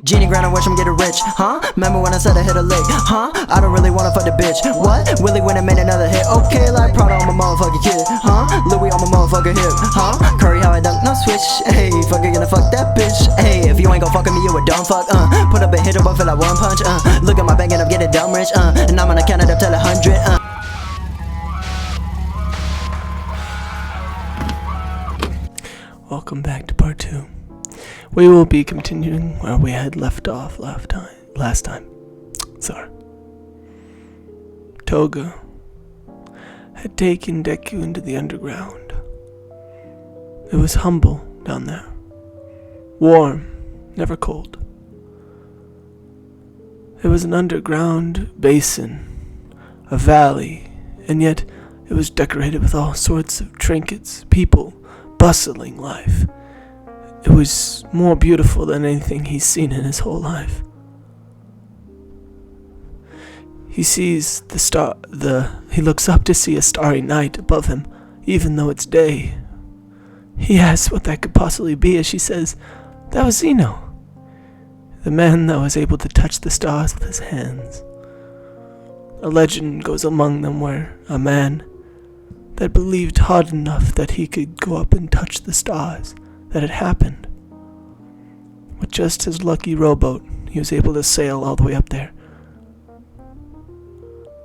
Genie grind and watch him get rich, huh? Remember when I said I hit a lick, huh? I don't really wanna fuck the bitch, what? Willie went and made another hit, okay, like Prada on my motherfucking kid, huh? Louis on my motherfucking hip, huh? Curry how I dunk, no switch, hey, fucker gonna fuck that bitch, hey, if you ain't gon' fuck with me, you a dumb fuck, put up a hit but feel like one punch, look at my bank and I'm getting dumb rich, and I'm gonna count it up till 100, Welcome back to part 2. We will be continuing where we had left off last time. Sorry. Toga had taken Deku into the underground. It was humble down there. Warm, never cold. It was an underground basin, a valley, and yet it was decorated with all sorts of trinkets, people, bustling life. It was more beautiful than anything he's seen in his whole life. He sees he looks up to see a starry night above him, even though it's day. He asks what that could possibly be as she says, "That was Zeno, the man that was able to touch the stars with his hands." A legend goes among them where a man that believed hard enough that he could go up and touch the stars, that it happened. With just his lucky rowboat, he was able to sail all the way up there.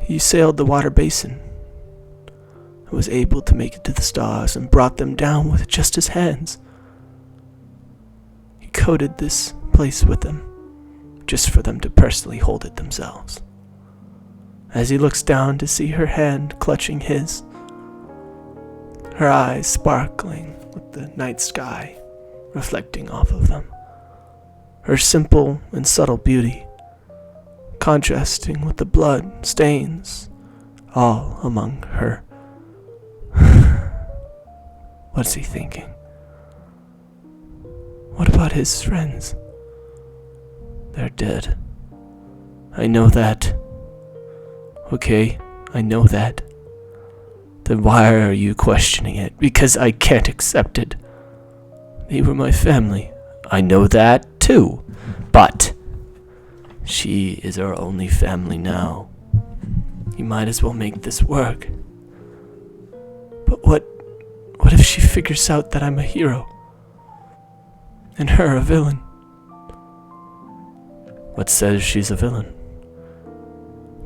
He sailed the water basin and was able to make it to the stars and brought them down with just his hands. He coated this place with them, just for them to personally hold it themselves. As he looks down to see her hand clutching his, her eyes sparkling with the night sky reflecting off of them. Her simple and subtle beauty contrasting with the blood stains all among her. What's he thinking? What about his friends? They're dead. I know that. Okay, I know that. Then why are you questioning it? Because I can't accept it. They were my family. I know that too. But she is our only family now. You might as well make this work. But what if she figures out that I'm a hero? And her a villain? What says she's a villain?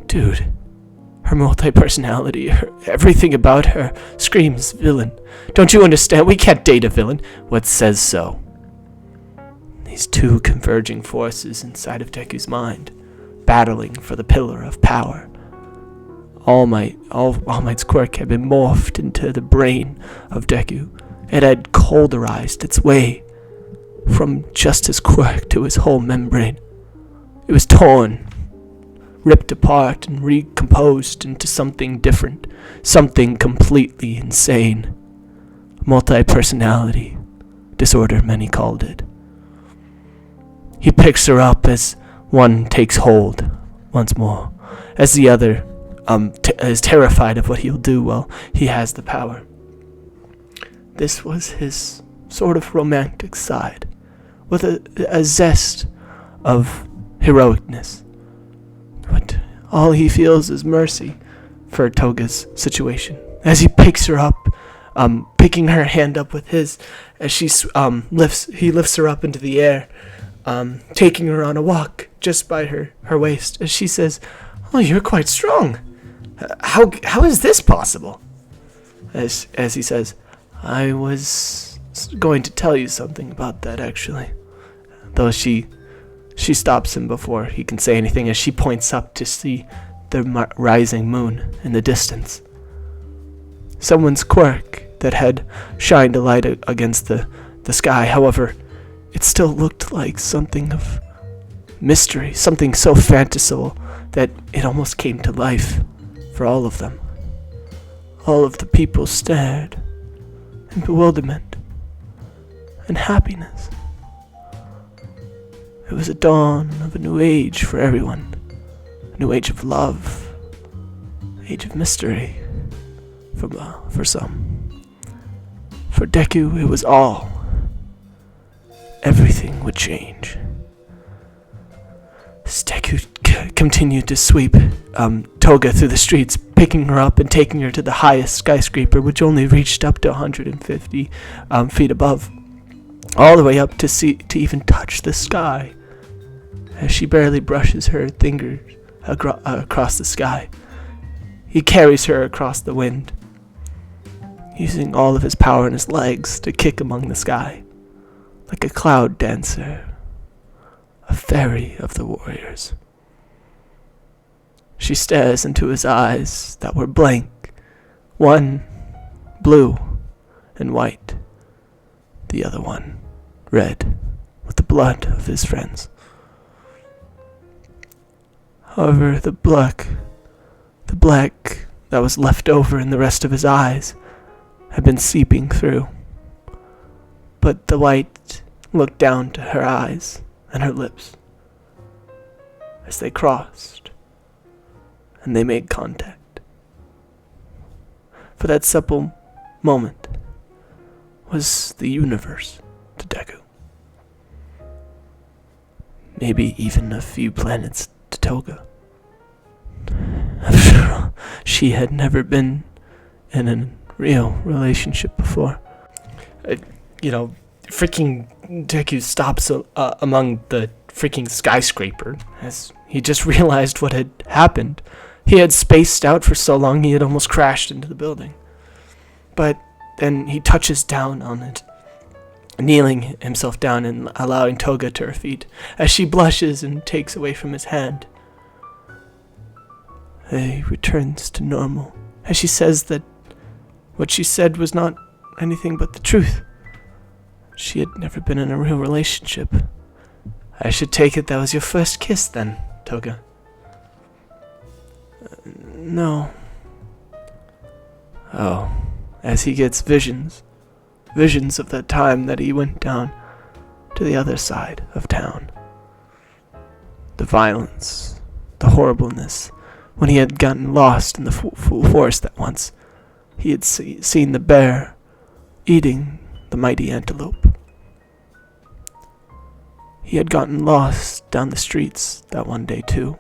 Dude. Her multi-personality, everything about her screams villain. Don't you understand? We can't date a villain. What says so? These two converging forces inside of Deku's mind, battling for the pillar of power. All Might's quirk had been morphed into the brain of Deku. It had cauterized its way from just his quirk to his whole membrane. It was torn, ripped apart and recomposed into something different, something completely insane. Multi-personality disorder, many called it. He picks her up as one takes hold once more, as the other is terrified of what he'll do while he has the power. This was his sort of romantic side, with a zest of heroicness. But all he feels is mercy for Toga's situation. As he picks her up, picking her hand up with his, as he lifts her up into the air, taking her on a walk just by her waist. As she says, "Oh, you're quite strong. How is this possible?" As he says, "I was going to tell you something about that, actually." Though she stops him before he can say anything as she points up to see the rising moon in the distance. Someone's quirk that had shined a light against the sky. However, it still looked like something of mystery, something so fanciful that it almost came to life for all of them. All of the people stared in bewilderment and happiness. It was a dawn of a new age for everyone. A new age of love. Age of mystery. For some. For Deku, it was all. Everything would change. As Deku continued to sweep Toga through the streets, picking her up and taking her to the highest skyscraper, which only reached up to 150 feet above, all the way up to even touch the sky. As she barely brushes her fingers across the sky, he carries her across the wind, using all of his power in his legs to kick among the sky, like a cloud dancer, a fairy of the warriors. She stares into his eyes that were blank, one blue and white, the other one red with the blood of his friends. However, the black that was left over in the rest of his eyes had been seeping through. But the white looked down to her eyes and her lips as they crossed and they made contact. For that simple moment was the universe to Deku. Maybe even a few planets to Toga. After all, she had never been in a real relationship before. Freaking Deku stops among the freaking skyscraper as he just realized what had happened. He had spaced out for so long he had almost crashed into the building. But then he touches down on it, kneeling himself down and allowing Toga to her feet as she blushes and takes away from his hand. He returns to normal as she says that what she said was not anything but the truth. She had never been in a real relationship. I should take it that was your first kiss then, Toga. No. Oh, as he gets visions of that time that he went down to the other side of town. The violence, the horribleness, when he had gotten lost in the forest that once he had seen the bear eating the mighty antelope. He had gotten lost down the streets that one day too.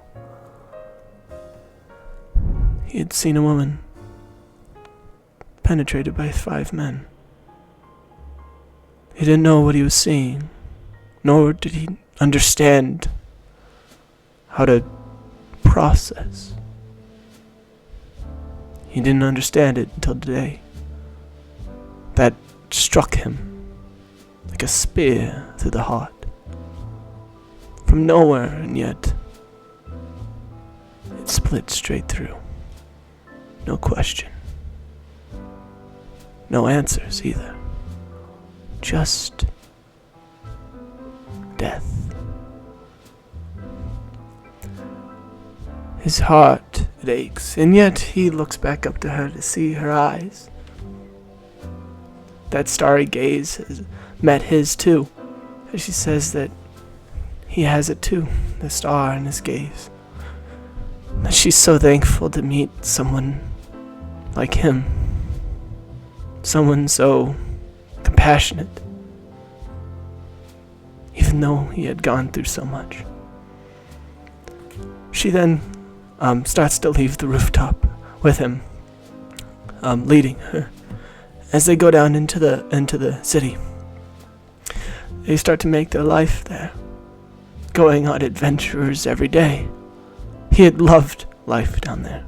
He had seen a woman penetrated by 5 men. He didn't know what he was seeing, nor did he understand how to process. He didn't understand it until today. That struck him like a spear through the heart. From nowhere, and yet it split straight through. No question. No answers either. Just death. His heart, it aches, and yet he looks back up to her to see her eyes. That starry gaze has met his too, as she says that he has it too, the star in his gaze. That she's so thankful to meet someone like him. Someone so compassionate, even though he had gone through so much. She then starts to leave the rooftop with him, leading her. As they go down into the city, they start to make their life there, going on adventures every day. He had loved life down there.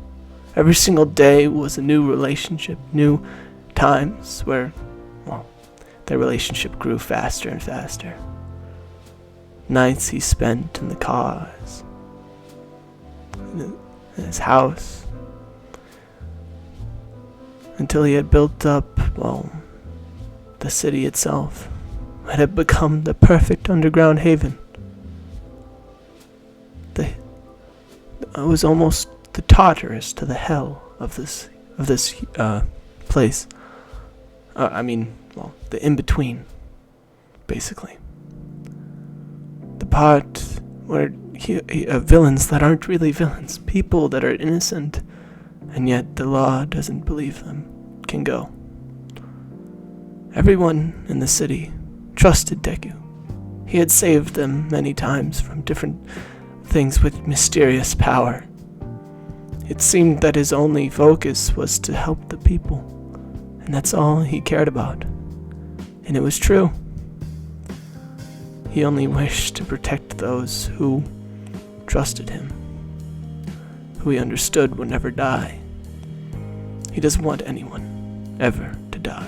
Every single day was a new relationship, new times where, their relationship grew faster and faster. Nights he spent in the cars, in his house, until he had built up, the city itself. It had become the perfect underground haven. It was almost the Tartarus to the hell of this place. The in-between, basically. The part where villains that aren't really villains, people that are innocent, and yet the law doesn't believe them, can go. Everyone in the city trusted Deku. He had saved them many times from different things with mysterious power. It seemed that his only focus was to help the people, and that's all he cared about. And it was true. He only wished to protect those who trusted him, who he understood would never die. He doesn't want anyone ever to die.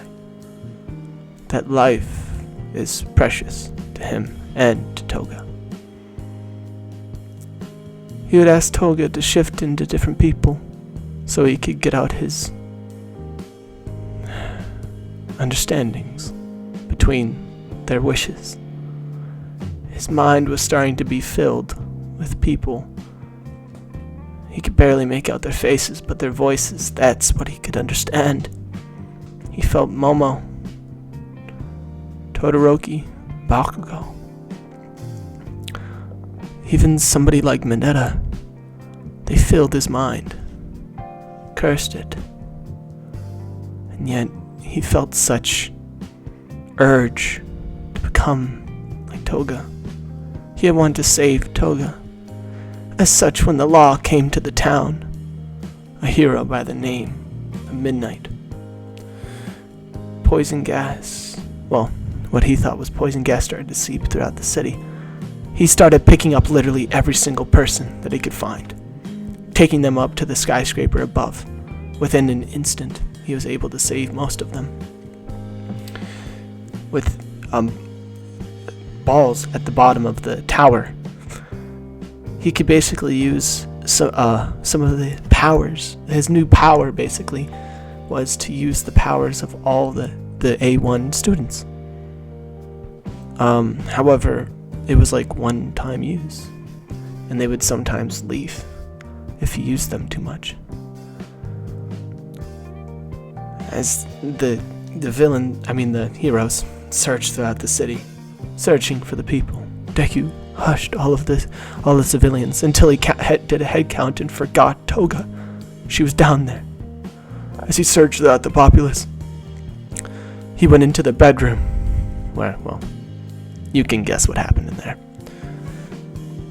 That life is precious to him and to Toga. He would ask Toga to shift into different people so he could get out his understandings between their wishes. His mind was starting to be filled with people. He could barely make out their faces, but their voices, that's what he could understand. He felt Momo, Todoroki, Bakugo. Even somebody like Mineta. They filled his mind, cursed it. And yet, he felt such urge to become like Toga. He had wanted to save Toga. As such, when the law came to the town, a hero by the name of Midnight, poison gas, well, what he thought was poison gas started to seep throughout the city. He started picking up literally every single person that he could find, taking them up to the skyscraper above. Within an instant, he was able to save most of them. With balls at the bottom of the tower, he could basically use some of the powers. His new power, basically, was to use the powers of all the A1 students. However, it was like one-time use, and they would sometimes leave if he used them too much. As the heroes searched throughout the city, searching for the people, Deku hushed all the civilians until he did a head count and forgot Toga. She was down there. As he searched throughout the populace, he went into the bedroom where, well, you can guess what happened in there.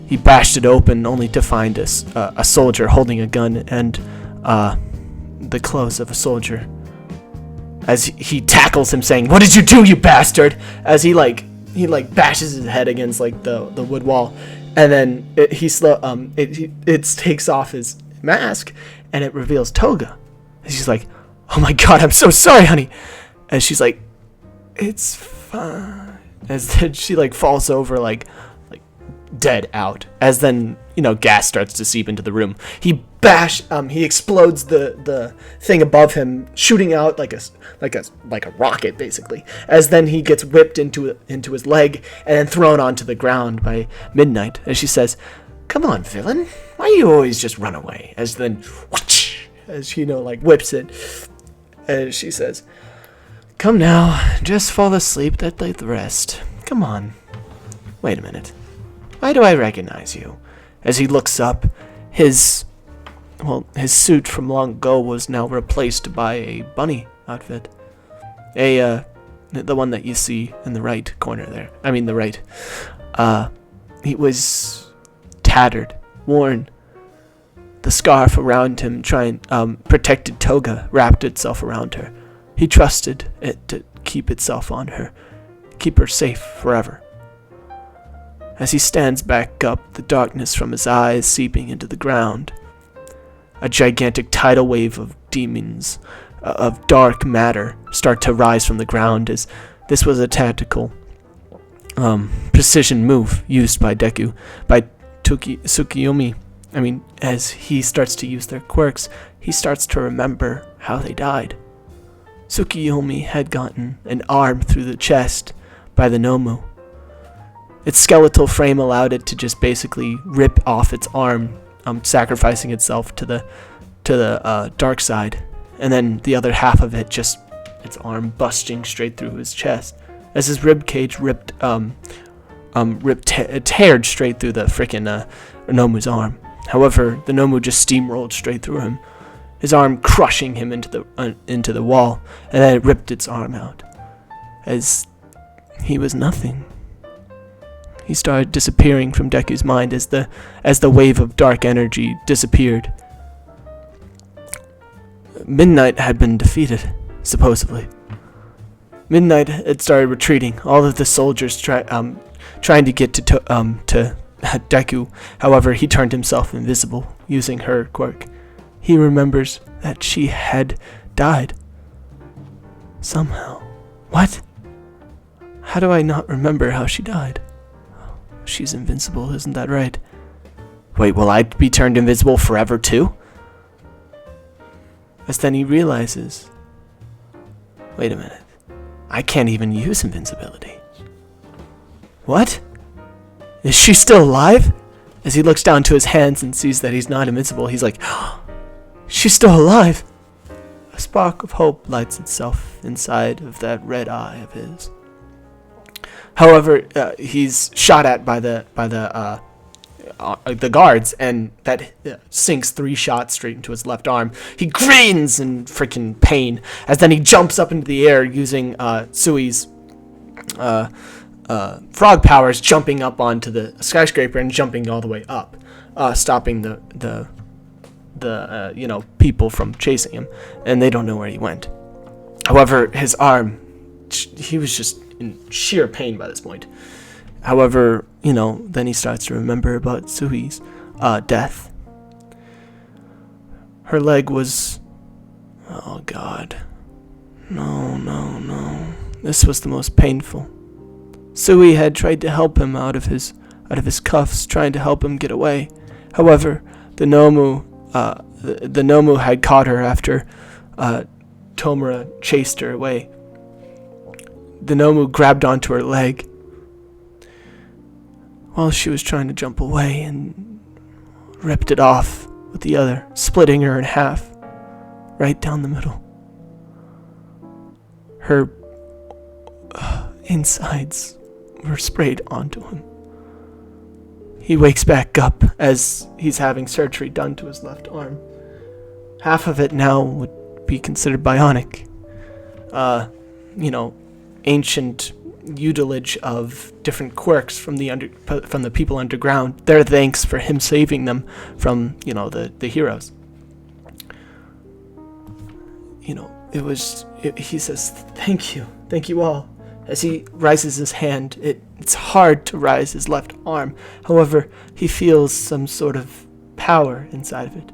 He bashed it open only to find a soldier holding a gun and the clothes of a soldier. As he tackles him, saying, "What did you do, you bastard?" As he bashes his head against the wood wall, and then it takes off his mask and it reveals Toga. And she's like, "Oh my god, I'm so sorry, honey." And she's like, "It's fine." As then she falls over like dead out. As then gas starts to seep into the room. He explodes the thing above him, shooting out like a rocket basically. As then he gets whipped into his leg and then thrown onto the ground by Midnight. As she says, "Come on, villain, why you always just run away?" As then, whoosh, as she whips it. And she says, "Come now, just fall asleep, that like the rest. Come on. Wait a minute. Why do I recognize you?" As he looks up, his suit from long ago was now replaced by a bunny outfit. The one that you see in the right corner there. I mean the right. He was tattered, worn. The scarf around him protected Toga, wrapped itself around her. He trusted it to keep itself on her, keep her safe forever. As he stands back up, the darkness from his eyes seeping into the ground, a gigantic tidal wave of demons, of dark matter, start to rise from the ground. As this was a tactical precision move used by Deku, by Tsukiyomi. As he starts to use their quirks, he starts to remember how they died. Tsukiyomi had gotten an arm through the chest by the Nomu. Its skeletal frame allowed it to just basically rip off its arm, sacrificing itself to the dark side, and then the other half of it, just its arm busting straight through his chest, as his rib cage teared straight through the frickin' Nomu's arm. However, the Nomu just steamrolled straight through him, his arm crushing him into the wall, and then it ripped its arm out, as he was nothing. He started disappearing from Deku's mind as the wave of dark energy disappeared. Midnight had been defeated, supposedly. Midnight had started retreating. All of the soldiers trying to get to Deku. However, he turned himself invisible using her quirk. He remembers that she had died. Somehow. What? How do I not remember how she died? She's invincible, isn't that right? Wait, will I be turned invisible forever too? As then he realizes, wait a minute, I can't even use invincibility. What? Is she still alive? As he looks down to his hands and sees that he's not invincible, he's like, oh, she's still alive. A spark of hope lights itself inside of that red eye of his. However, he's shot at by the guards, and that sinks 3 shots straight into his left arm. He grins in freaking pain as then he jumps up into the air using Sui's frog powers, jumping up onto the skyscraper and jumping all the way up, stopping the people from chasing him, and they don't know where he went. However, his arm, he was just in sheer pain by this point. However, then he starts to remember about Sui's death. Her leg was... Oh, God. No. This was the most painful. Sui had tried to help him out of his cuffs, trying to help him get away. However, the Nomu had caught her after Tomura chased her away. The Nomu grabbed onto her leg while she was trying to jump away and ripped it off with the other, splitting her in half, right down the middle. Her insides were sprayed onto him. He wakes back up as he's having surgery done to his left arm. Half of it now would be considered bionic. Ancient utilage of different quirks from the people underground. Their thanks for him saving them from, the heroes. He says, thank you all. As he raises his hand, it's hard to raise his left arm. However, he feels some sort of power inside of it.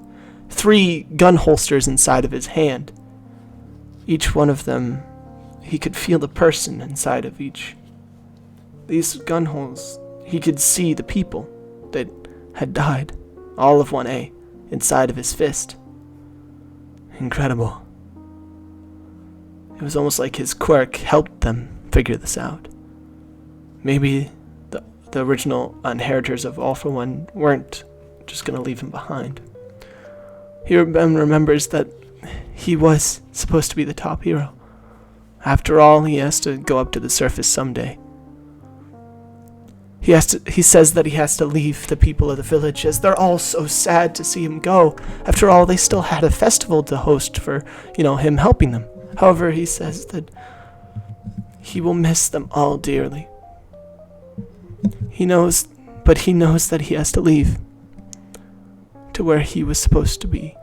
3 gun holsters inside of his hand. Each one of them, he could feel the person inside of each. These gun holes, he could see the people that had died, all of 1A, inside of his fist. Incredible. It was almost like his quirk helped them figure this out. Maybe the original inheritors of All For One weren't just going to leave him behind. He remembers that he was supposed to be the top hero. After all, he has to go up to the surface someday. He says that he has to leave the people of the village as they're all so sad to see him go. After all, they still had a festival to host for, him helping them. However, he says that he will miss them all dearly. He knows that he has to leave to where he was supposed to be.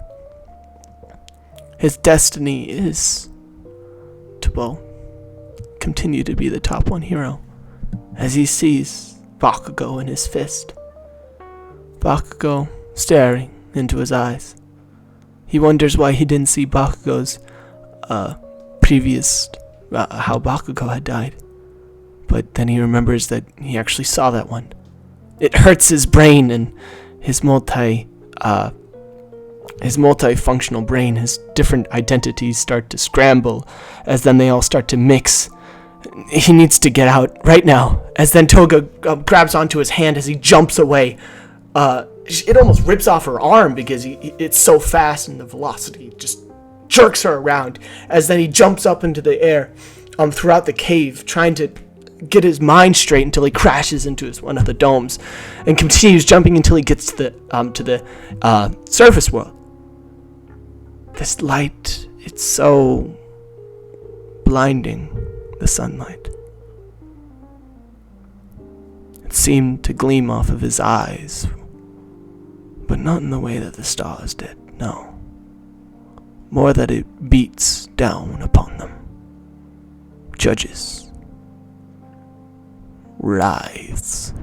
His destiny is to, continue to be the top 1 hero as he sees Bakugo in his fist. Bakugo staring into his eyes. He wonders why he didn't see Bakugo's previous, how Bakugo had died. But then he remembers that he actually saw that one. It hurts his brain, and his multifunctional brain, his different identities start to scramble as then they all start to mix. He needs to get out right now, as then Toga grabs onto his hand as he jumps away. It almost rips off her arm because it's so fast and the velocity just jerks her around, as then he jumps up into the air throughout the cave, trying to get his mind straight until he crashes into one of the domes and continues jumping until he gets to the surface world. This light, it's so blinding, the sunlight. seemed to gleam off of his eyes, but not in the way that the stars did, no. More that it beats down upon them. Judges. Writhes.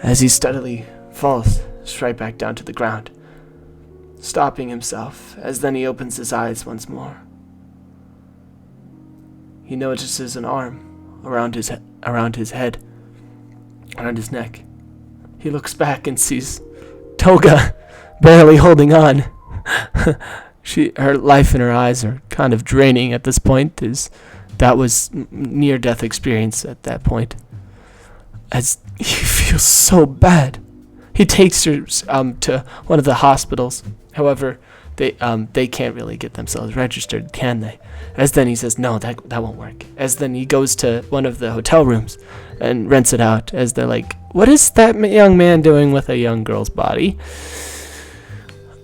As he steadily falls straight back down to the ground, stopping himself as then he opens his eyes once more. He notices an arm around his head, around his neck. He looks back and sees Toga barely holding on. Her life in her eyes are kind of draining at this point, as that was near-death experience at that point. As he feels so bad, he takes her to one of the hospitals. However, they can't really get themselves registered, can they? As then he says, no, that won't work. As then he goes to one of the hotel rooms and rents it out. As they're like, what is that young man doing with a young girl's body?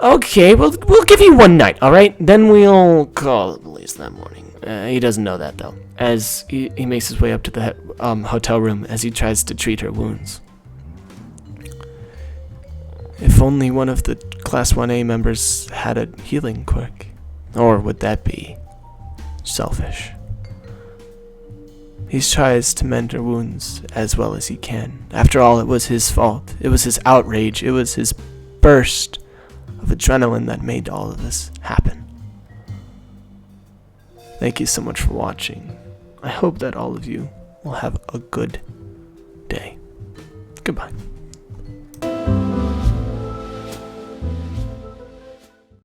Okay, we'll give you one night, all right? Then we'll call the police that morning. He doesn't know that, though, as he makes his way up to the hotel room as he tries to treat her wounds. If only one of the Class 1A members had a healing quirk. Or would that be selfish? He tries to mend her wounds as well as he can. After all, it was his fault. It was his outrage. It was his burst of adrenaline that made all of this happen. Thank you so much for watching. I hope that all of you will have a good day. Goodbye.